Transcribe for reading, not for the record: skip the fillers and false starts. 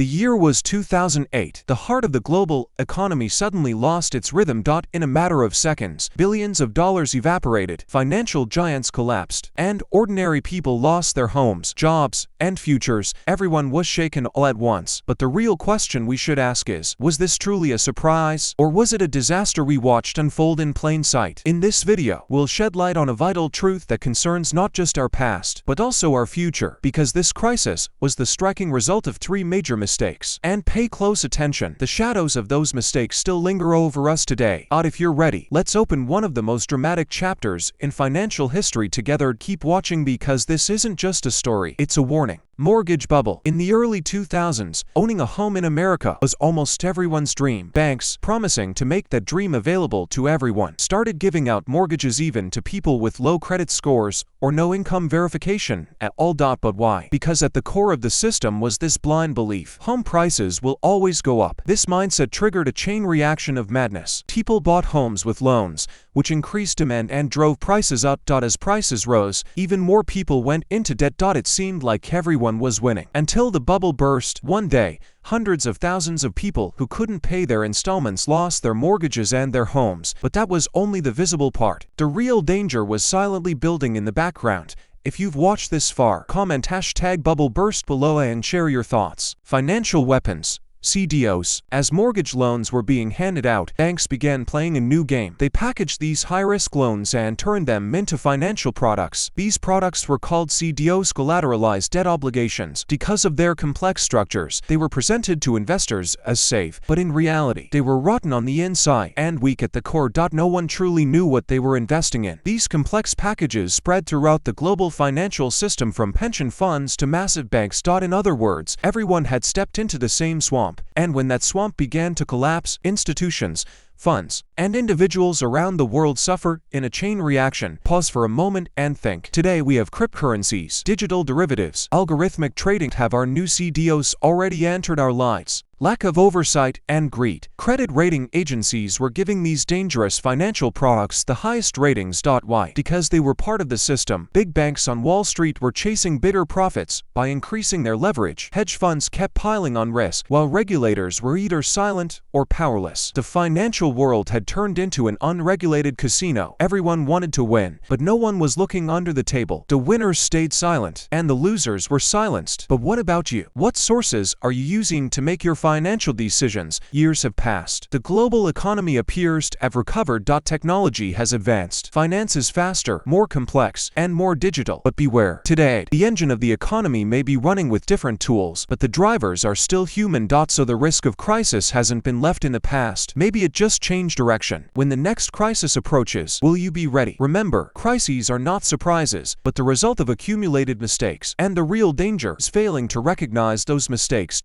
The year was 2008. The heart of the global economy suddenly lost its rhythm. In a matter of seconds, billions of dollars evaporated, financial giants collapsed, and ordinary people lost their homes, jobs, and futures. Everyone was shaken all at once. But the real question we should ask is, was this truly a surprise, or was it a disaster we watched unfold in plain sight? In this video, we'll shed light on a vital truth that concerns not just our past, but also our future, because this crisis was the striking result of three major mistakes. And pay close attention, the shadows of those mistakes still linger over us today. If you're ready, let's open one of the most dramatic chapters in financial history together. Keep watching because this isn't just a story, it's a warning. Mortgage bubble. In the early 2000s, owning a home in America was almost everyone's dream. Banks, promising to make that dream available to everyone, started giving out mortgages even to people with low credit scores or no income verification at all. But why? Because at the core of the system was this blind belief: home prices will always go up. This mindset triggered a chain reaction of madness. People bought homes with loans, which increased demand and drove prices up. As prices rose, even more people went into debt. It seemed like everyone was winning. Until the bubble burst. One day, hundreds of thousands of people who couldn't pay their installments lost their mortgages and their homes. But that was only the visible part. The real danger was silently building in the background. If you've watched this far, comment #BubbleBurst below and share your thoughts. Financial weapons. CDOs. As mortgage loans were being handed out, banks began playing a new game. They packaged these high-risk loans and turned them into financial products. These products were called CDOs, collateralized debt obligations. Because of their complex structures, they were presented to investors as safe, but in reality, they were rotten on the inside and weak at the core. No one truly knew what they were investing in. These complex packages spread throughout the global financial system, from pension funds to massive banks. In other words, everyone had stepped into the same swamp. And when that swamp began to collapse, institutions, funds, and individuals around the world suffer in a chain reaction. Pause for a moment and think. Today we have cryptocurrencies, digital derivatives, algorithmic trading. Have our new CDOs already entered our lives? Lack of oversight and greed. Credit rating agencies were giving these dangerous financial products the highest ratings. Why? Because they were part of the system. Big banks on Wall Street were chasing bigger profits by increasing their leverage. Hedge funds kept piling on risk, while regulators were either silent or powerless. The financial world had turned into an unregulated casino. Everyone wanted to win, but no one was looking under the table. The winners stayed silent, and the losers were silenced. But what about you? What sources are you using to make your financial decisions? Years have passed. The global economy appears to have recovered. Technology has advanced. Finance is faster, more complex, and more digital. But beware. Today, the engine of the economy may be running with different tools, but the drivers are still human. So the risk of crisis hasn't been left in the past. Maybe it just changed direction. When the next crisis approaches, will you be ready? Remember, crises are not surprises, but the result of accumulated mistakes. And the real danger is failing to recognize those mistakes.